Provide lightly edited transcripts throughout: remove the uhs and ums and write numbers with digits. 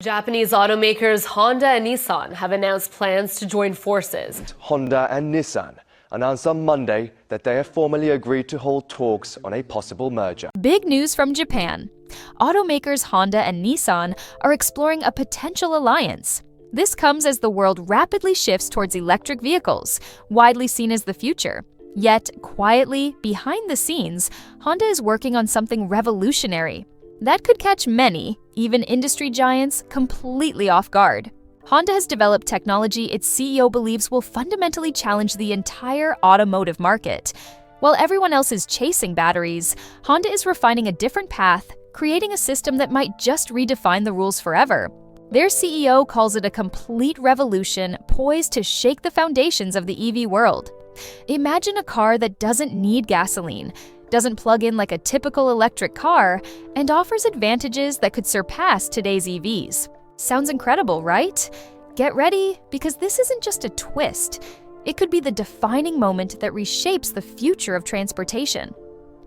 Japanese automakers Honda and Nissan have announced plans to join forces. Honda and Nissan announced on Monday that they have formally agreed to hold talks on a possible merger. Big news from Japan. Automakers Honda and Nissan are exploring a potential alliance. This comes as the world rapidly shifts towards electric vehicles, widely seen as the future. Yet, quietly, behind the scenes, Honda is working on something revolutionary that could catch many, even industry giants, completely off guard. Honda has developed technology its CEO believes will fundamentally challenge the entire automotive market. While everyone else is chasing batteries, Honda is refining a different path, creating a system that might just redefine the rules forever. Their CEO calls it a complete revolution poised to shake the foundations of the EV world. Imagine a car that doesn't need gasoline, doesn't plug in like a typical electric car, and offers advantages that could surpass today's EVs. Sounds incredible, right? Get ready, because this isn't just a twist. It could be the defining moment that reshapes the future of transportation.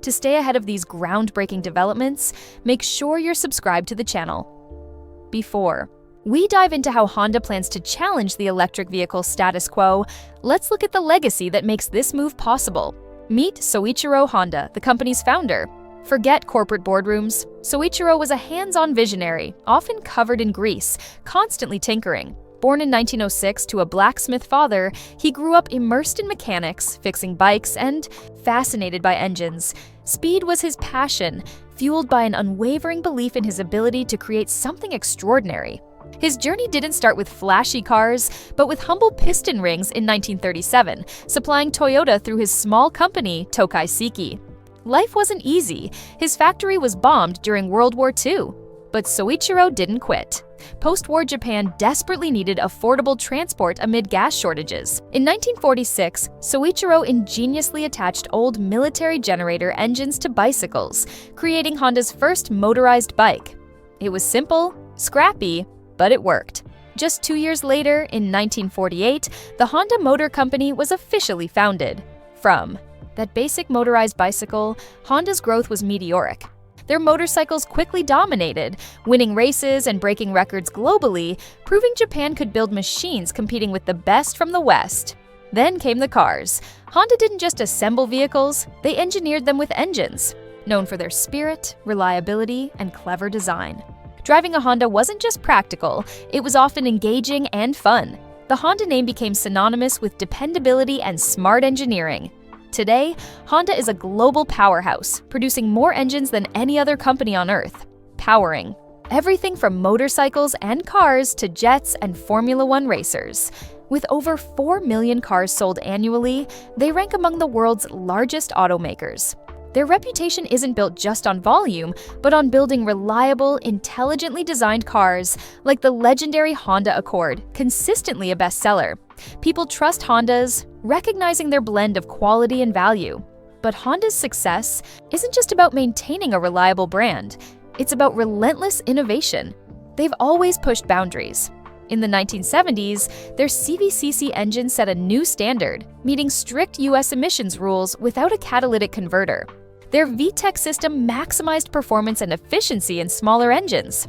To stay ahead of these groundbreaking developments, make sure you're subscribed to the channel. Before we dive into how Honda plans to challenge the electric vehicle status quo, let's look at the legacy that makes this move possible. Meet Soichiro Honda, the company's founder. Forget corporate boardrooms. Soichiro was a hands-on visionary, often covered in grease, constantly tinkering. Born in 1906 to a blacksmith father, he grew up immersed in mechanics, fixing bikes, and fascinated by engines. Speed was his passion, fueled by an unwavering belief in his ability to create something extraordinary. His journey didn't start with flashy cars, but with humble piston rings in 1937, supplying Toyota through his small company, Tokai Seiki. Life wasn't easy. His factory was bombed during World War II. But Soichiro didn't quit. Post-war Japan desperately needed affordable transport amid gas shortages. In 1946, Soichiro ingeniously attached old military generator engines to bicycles, creating Honda's first motorized bike. It was simple, scrappy, but it worked. Just 2 years later, in 1948, the Honda Motor Company was officially founded. From that basic motorized bicycle, Honda's growth was meteoric. Their motorcycles quickly dominated, winning races and breaking records globally, proving Japan could build machines competing with the best from the West. Then came the cars. Honda didn't just assemble vehicles, they engineered them with engines, known for their spirit, reliability, and clever design. Driving a Honda wasn't just practical, it was often engaging and fun. The Honda name became synonymous with dependability and smart engineering. Today, Honda is a global powerhouse, producing more engines than any other company on Earth, powering everything from motorcycles and cars to jets and Formula One racers. With over 4 million cars sold annually, they rank among the world's largest automakers. Their reputation isn't built just on volume, but on building reliable, intelligently designed cars like the legendary Honda Accord, consistently a bestseller. People trust Hondas, recognizing their blend of quality and value. But Honda's success isn't just about maintaining a reliable brand, it's about relentless innovation. They've always pushed boundaries. In the 1970s, their CVCC engine set a new standard, meeting strict US emissions rules without a catalytic converter. Their VTEC system maximized performance and efficiency in smaller engines.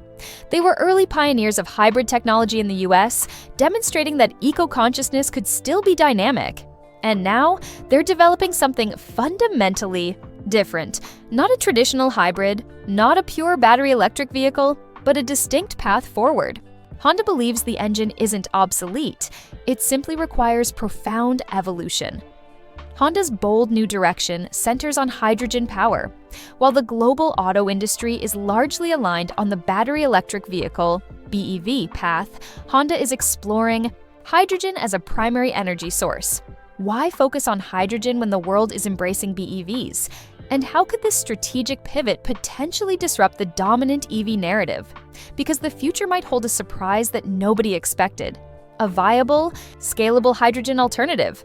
They were early pioneers of hybrid technology in the US, demonstrating that eco-consciousness could still be dynamic. And now, they're developing something fundamentally different. Not a traditional hybrid, not a pure battery electric vehicle, but a distinct path forward. Honda believes the engine isn't obsolete, it simply requires profound evolution. Honda's bold new direction centers on hydrogen power. While the global auto industry is largely aligned on the battery electric vehicle (BEV) path, Honda is exploring hydrogen as a primary energy source. Why focus on hydrogen when the world is embracing BEVs? And how could this strategic pivot potentially disrupt the dominant EV narrative? Because the future might hold a surprise that nobody expected: a viable, scalable hydrogen alternative.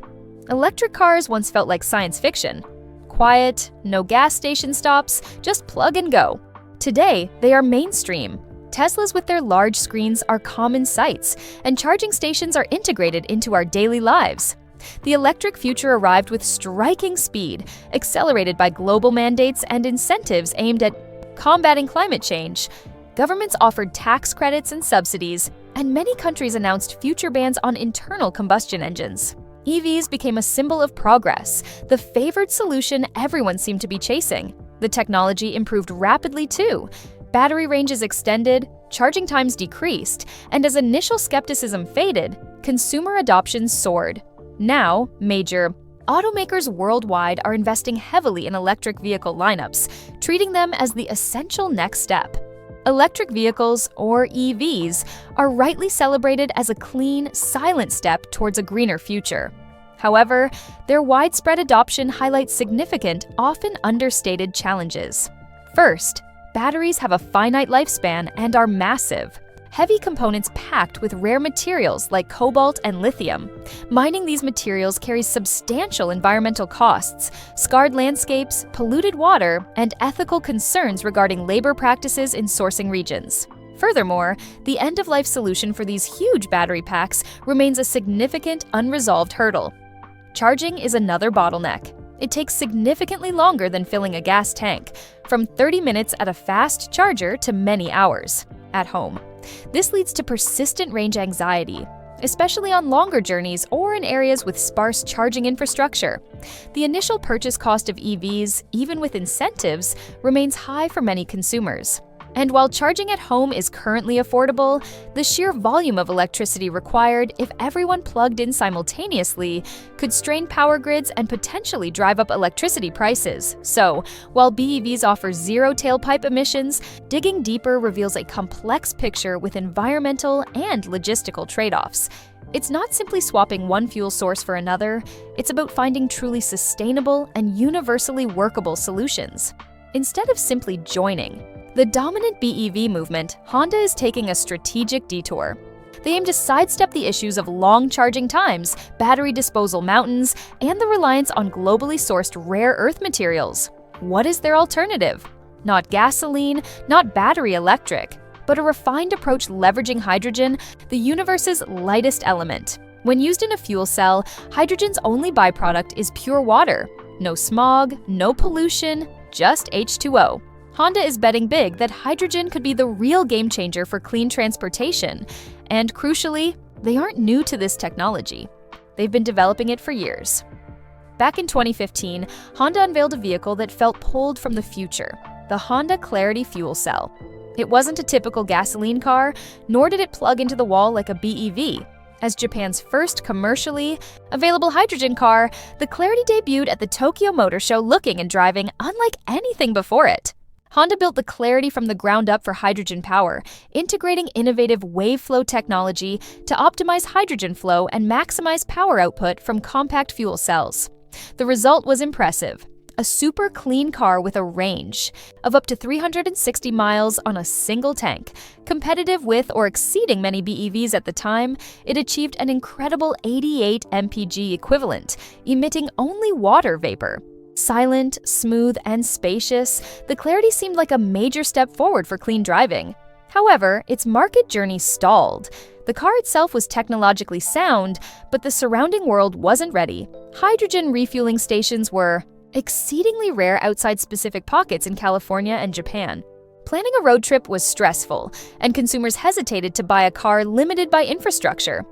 Electric cars once felt like science fiction. Quiet, no gas station stops, just plug and go. Today, they are mainstream. Teslas with their large screens are common sights, and charging stations are integrated into our daily lives. The electric future arrived with striking speed, accelerated by global mandates and incentives aimed at combating climate change. Governments offered tax credits and subsidies, and many countries announced future bans on internal combustion engines. EVs became a symbol of progress, the favored solution everyone seemed to be chasing. The technology improved rapidly too. Battery ranges extended, charging times decreased, and as initial skepticism faded, consumer adoption soared. Now, major automakers worldwide are investing heavily in electric vehicle lineups, treating them as the essential next step. Electric vehicles, or EVs, are rightly celebrated as a clean, silent step towards a greener future. However, their widespread adoption highlights significant, often understated challenges. First, batteries have a finite lifespan and are massive. Heavy components packed with rare materials like cobalt and lithium. Mining these materials carries substantial environmental costs, scarred landscapes, polluted water, and ethical concerns regarding labor practices in sourcing regions. Furthermore, the end-of-life solution for these huge battery packs remains a significant unresolved hurdle. Charging is another bottleneck. It takes significantly longer than filling a gas tank, from 30 minutes at a fast charger to many hours at home. This leads to persistent range anxiety, especially on longer journeys or in areas with sparse charging infrastructure. The initial purchase cost of EVs, even with incentives, remains high for many consumers. And while charging at home is currently affordable, the sheer volume of electricity required, if everyone plugged in simultaneously, could strain power grids and potentially drive up electricity prices. So, while BEVs offer zero tailpipe emissions, digging deeper reveals a complex picture with environmental and logistical trade-offs. It's not simply swapping one fuel source for another, it's about finding truly sustainable and universally workable solutions. Instead of simply joining the dominant BEV movement, Honda is taking a strategic detour. They aim to sidestep the issues of long charging times, battery disposal mountains, and the reliance on globally sourced rare earth materials. What is their alternative? Not gasoline, not battery electric, but a refined approach leveraging hydrogen, the universe's lightest element. When used in a fuel cell, hydrogen's only byproduct is pure water. No smog, no pollution, just H2O. Honda is betting big that hydrogen could be the real game changer for clean transportation. And crucially, they aren't new to this technology. They've been developing it for years. Back in 2015, Honda unveiled a vehicle that felt pulled from the future, the Honda Clarity fuel cell. It wasn't a typical gasoline car, nor did it plug into the wall like a BEV. As Japan's first commercially available hydrogen car, the Clarity debuted at the Tokyo Motor Show looking and driving unlike anything before it. Honda built the Clarity from the ground up for hydrogen power, integrating innovative wave flow technology to optimize hydrogen flow and maximize power output from compact fuel cells. The result was impressive. A super clean car with a range of up to 360 miles on a single tank. Competitive with or exceeding many BEVs at the time, it achieved an incredible 88 mpg equivalent, emitting only water vapor. Silent, smooth, and spacious, the Clarity seemed like a major step forward for clean driving. However, its market journey stalled. The car itself was technologically sound, but the surrounding world wasn't ready. Hydrogen refueling stations were exceedingly rare outside specific pockets in California and Japan. Planning a road trip was stressful, and consumers hesitated to buy a car limited by infrastructure.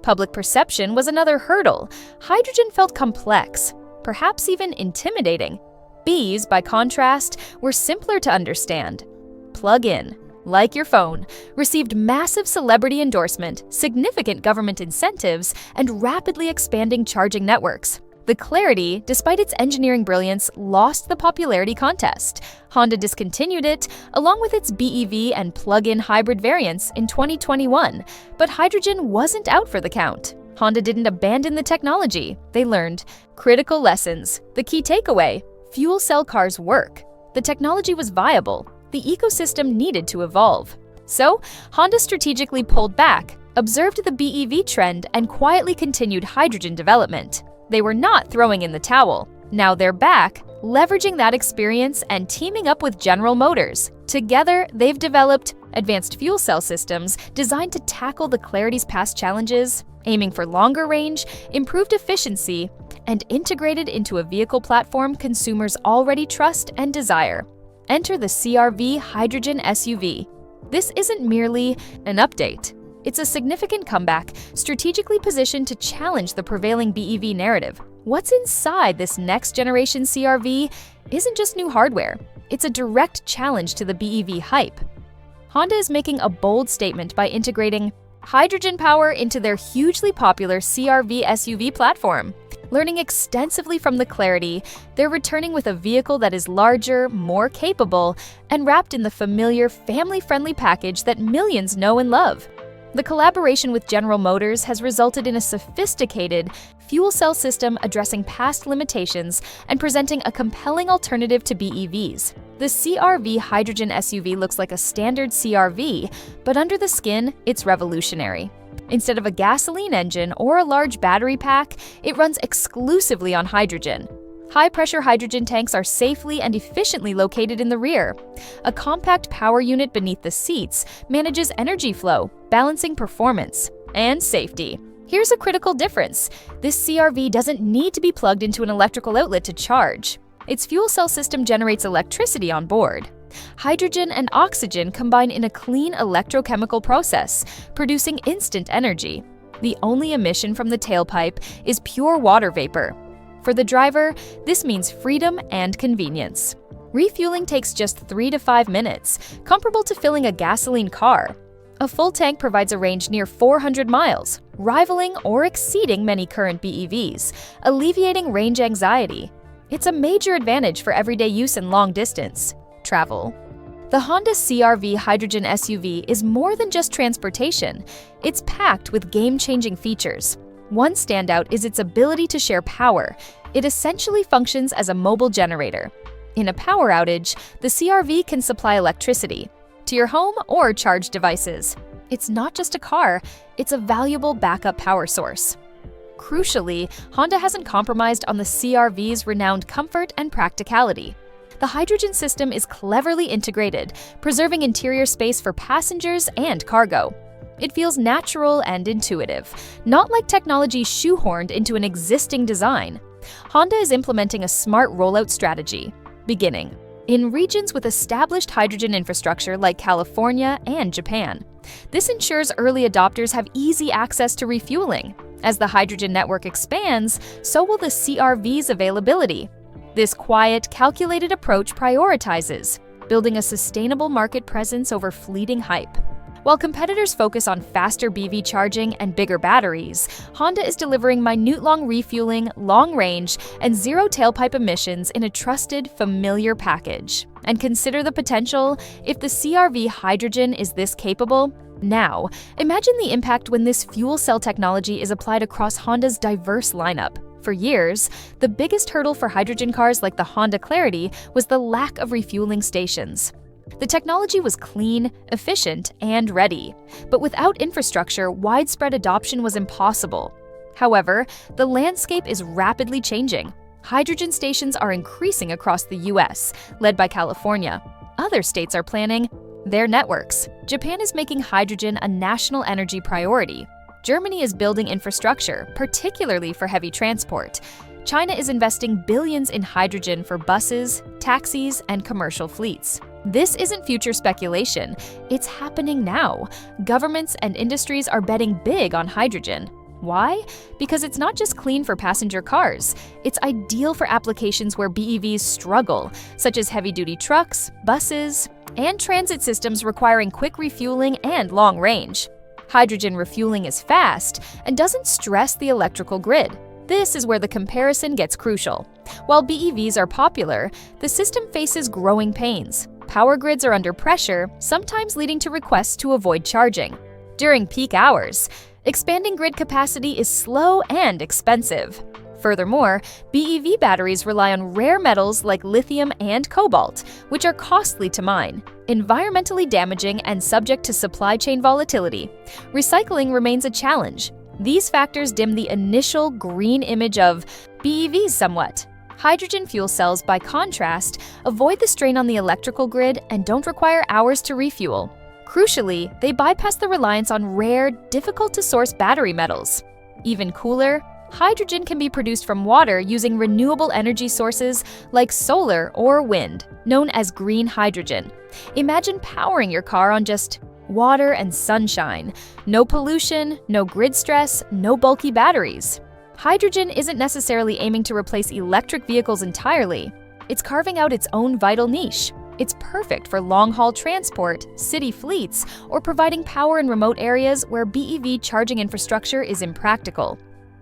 Public perception was another hurdle. Hydrogen felt complex, perhaps even intimidating. BEVs, by contrast, were simpler to understand. Plug in, like your phone, received massive celebrity endorsement, significant government incentives, and rapidly expanding charging networks. The Clarity, despite its engineering brilliance, lost the popularity contest. Honda discontinued it, along with its BEV and plug-in hybrid variants in 2021, but hydrogen wasn't out for the count. Honda didn't abandon the technology. They learned critical lessons. The key takeaway: fuel cell cars work. The technology was viable. The ecosystem needed to evolve. So, Honda strategically pulled back, observed the BEV trend, and quietly continued hydrogen development. They were not throwing in the towel. Now they're back, leveraging that experience and teaming up with General Motors. Together, they've developed advanced fuel cell systems designed to tackle the Clarity's past challenges, aiming for longer range, improved efficiency, and integrated into a vehicle platform consumers already trust and desire. Enter the CRV Hydrogen SUV. This isn't merely an update. It's a significant comeback, strategically positioned to challenge the prevailing BEV narrative. What's inside this next-generation CRV isn't just new hardware. It's a direct challenge to the BEV hype. Honda is making a bold statement by integrating hydrogen power into their hugely popular CRV SUV platform. Learning extensively from the Clarity, they're returning with a vehicle that is larger, more capable, and wrapped in the familiar, family-friendly package that millions know and love. The collaboration with General Motors has resulted in a sophisticated fuel cell system addressing past limitations and presenting a compelling alternative to BEVs. The CRV Hydrogen SUV looks like a standard CRV, but under the skin, it's revolutionary. Instead of a gasoline engine or a large battery pack, it runs exclusively on hydrogen. High-pressure hydrogen tanks are safely and efficiently located in the rear. A compact power unit beneath the seats manages energy flow, balancing performance and safety. Here's a critical difference. This CRV doesn't need to be plugged into an electrical outlet to charge. Its fuel cell system generates electricity on board. Hydrogen and oxygen combine in a clean electrochemical process, producing instant energy. The only emission from the tailpipe is pure water vapor. For the driver, this means freedom and convenience. Refueling takes just 3 to 5 minutes, comparable to filling a gasoline car. A full tank provides a range near 400 miles, rivaling or exceeding many current BEVs, alleviating range anxiety. It's a major advantage for everyday use and long-distance travel. The Honda CRV Hydrogen SUV is more than just transportation. It's packed with game-changing features. One standout is its ability to share power. It essentially functions as a mobile generator. In a power outage, the CRV can supply electricity to your home or charge devices. It's not just a car, it's a valuable backup power source. Crucially, Honda hasn't compromised on the CRV's renowned comfort and practicality. The hydrogen system is cleverly integrated, preserving interior space for passengers and cargo. It feels natural and intuitive, not like technology shoehorned into an existing design. Honda is implementing a smart rollout strategy, beginning in regions with established hydrogen infrastructure like California and Japan. This ensures early adopters have easy access to refueling. As the hydrogen network expands, so will the CRV's availability. This quiet, calculated approach prioritizes building a sustainable market presence over fleeting hype. While competitors focus on faster BEV charging and bigger batteries, Honda is delivering minute-long refueling, long range, and zero tailpipe emissions in a trusted, familiar package. And consider the potential. If the CRV Hydrogen is this capable, now, imagine the impact when this fuel cell technology is applied across Honda's diverse lineup. For years, the biggest hurdle for hydrogen cars like the Honda Clarity was the lack of refueling stations. The technology was clean, efficient, and ready. But without infrastructure, widespread adoption was impossible. However, the landscape is rapidly changing. Hydrogen stations are increasing across the US, led by California. Other states are planning their networks. Japan is making hydrogen a national energy priority. Germany is building infrastructure, particularly for heavy transport. China is investing billions in hydrogen for buses, taxis, and commercial fleets. This isn't future speculation, it's happening now. Governments and industries are betting big on hydrogen. Why? Because it's not just clean for passenger cars. It's ideal for applications where BEVs struggle, such as heavy-duty trucks, buses, and transit systems requiring quick refueling and long range. Hydrogen refueling is fast and doesn't stress the electrical grid. This is where the comparison gets crucial. While BEVs are popular, the system faces growing pains. Power grids are under pressure, sometimes leading to requests to avoid charging. During peak hours, expanding grid capacity is slow and expensive. Furthermore, BEV batteries rely on rare metals like lithium and cobalt, which are costly to mine, environmentally damaging and subject to supply chain volatility. Recycling remains a challenge. These factors dim the initial green image of BEVs somewhat. Hydrogen fuel cells, by contrast, avoid the strain on the electrical grid and don't require hours to refuel. Crucially, they bypass the reliance on rare, difficult-to-source battery metals. Even cooler, hydrogen can be produced from water using renewable energy sources like solar or wind, known as green hydrogen. Imagine powering your car on just water and sunshine. No pollution, no grid stress, no bulky batteries. Hydrogen isn't necessarily aiming to replace electric vehicles entirely. It's carving out its own vital niche. It's perfect for long-haul transport, city fleets, or providing power in remote areas where BEV charging infrastructure is impractical.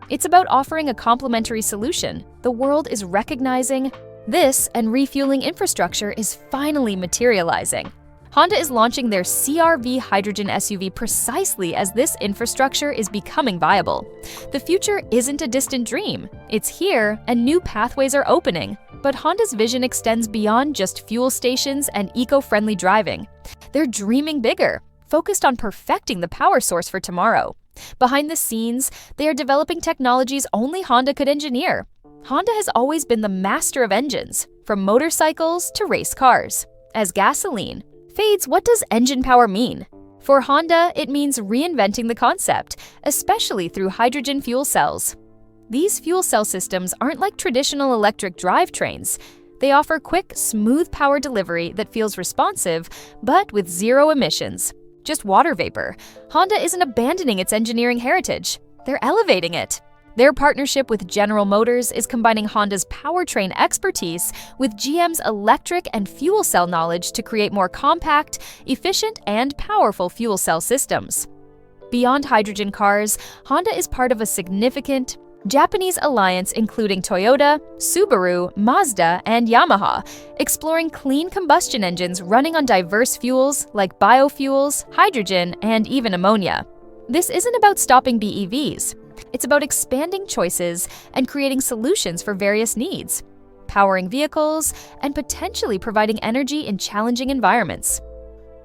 It's about offering a complementary solution. The world is recognizing this, and refueling infrastructure is finally materializing. Honda is launching their CRV Hydrogen SUV precisely as this infrastructure is becoming viable. The future isn't a distant dream. It's here, and new pathways are opening. But Honda's vision extends beyond just fuel stations and eco-friendly driving. They're dreaming bigger, focused on perfecting the power source for tomorrow. Behind the scenes, they are developing technologies only Honda could engineer. Honda has always been the master of engines, from motorcycles to race cars. As gasoline fades, what does engine power mean? For Honda, it means reinventing the concept, especially through hydrogen fuel cells. These fuel cell systems aren't like traditional electric drivetrains. They offer quick, smooth power delivery that feels responsive, but with zero emissions. Just water vapor. Honda isn't abandoning its engineering heritage. They're elevating it. Their partnership with General Motors is combining Honda's powertrain expertise with GM's electric and fuel cell knowledge to create more compact, efficient, and powerful fuel cell systems. Beyond hydrogen cars, Honda is part of a significant Japanese alliance including Toyota, Subaru, Mazda, and Yamaha, exploring clean combustion engines running on diverse fuels like biofuels, hydrogen, and even ammonia. This isn't about stopping BEVs. It's about expanding choices and creating solutions for various needs, powering vehicles, and potentially providing energy in challenging environments.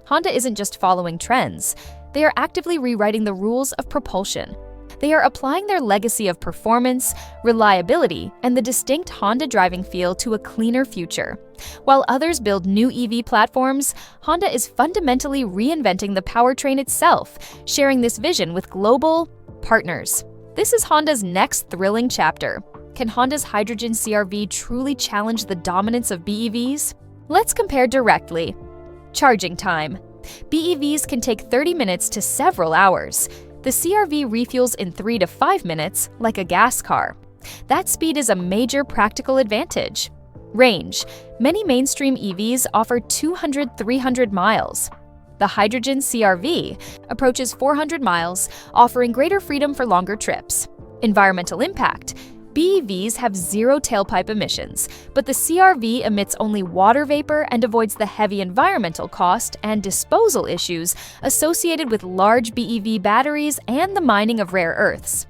Honda isn't just following trends. They are actively rewriting the rules of propulsion. They are applying their legacy of performance, reliability, and the distinct Honda driving feel to a cleaner future. While others build new EV platforms, Honda is fundamentally reinventing the powertrain itself, sharing this vision with global partners. This is Honda's next thrilling chapter. Can Honda's hydrogen CRV truly challenge the dominance of BEVs? Let's compare directly. Charging time. BEVs can take 30 minutes to several hours. The CRV refuels in 3 to 5 minutes, like a gas car. That speed is a major practical advantage. Range. Many mainstream EVs offer 200-300 miles. The hydrogen CRV approaches 400 miles, offering greater freedom for longer trips. Environmental impact. BEVs have zero tailpipe emissions, but the CRV emits only water vapor and avoids the heavy environmental cost and disposal issues associated with large BEV batteries and the mining of rare earths.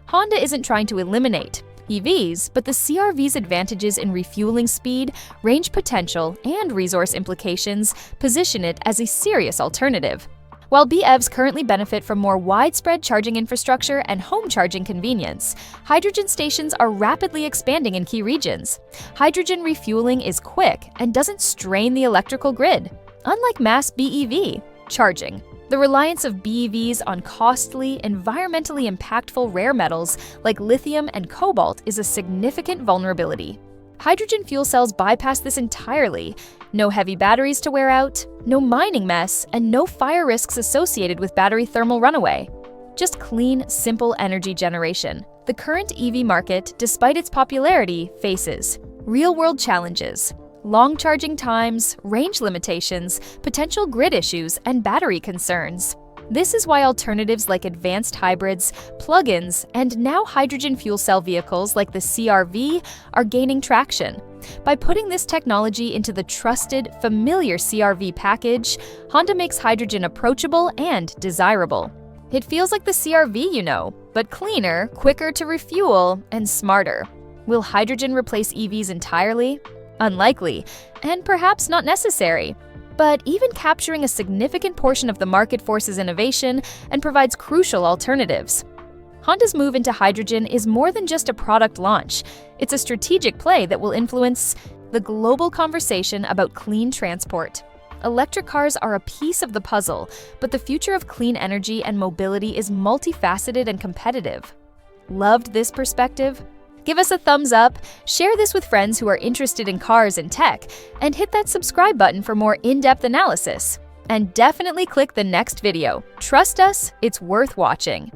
Honda isn't trying to eliminate EVs, but the CRV's advantages in refueling speed, range potential, and resource implications position it as a serious alternative. While BEVs currently benefit from more widespread charging infrastructure and home charging convenience, hydrogen stations are rapidly expanding in key regions. Hydrogen refueling is quick and doesn't strain the electrical grid, unlike mass BEV charging. The reliance of BEVs on costly, environmentally impactful rare metals like lithium and cobalt is a significant vulnerability. Hydrogen fuel cells bypass this entirely. No heavy batteries to wear out, no mining mess, and no fire risks associated with battery thermal runaway. Just clean, simple energy generation. The current EV market, despite its popularity, faces real-world challenges. Long charging times, range limitations, potential grid issues, and battery concerns. This is why alternatives like advanced hybrids, plug-ins, and now hydrogen fuel cell vehicles like the CRV are gaining traction. By putting this technology into the trusted, familiar CRV package, Honda makes hydrogen approachable and desirable. It feels like the CRV, you know, but cleaner, quicker to refuel, and smarter. Will hydrogen replace EVs entirely? Unlikely, and perhaps not necessary. But even capturing a significant portion of the market forces innovation and provides crucial alternatives. Honda's move into hydrogen is more than just a product launch. It's a strategic play that will influence the global conversation about clean transport. Electric cars are a piece of the puzzle, but the future of clean energy and mobility is multifaceted and competitive. Loved this perspective? Give us a thumbs up, share this with friends who are interested in cars and tech, and hit that subscribe button for more in-depth analysis. And definitely click the next video. Trust us, it's worth watching.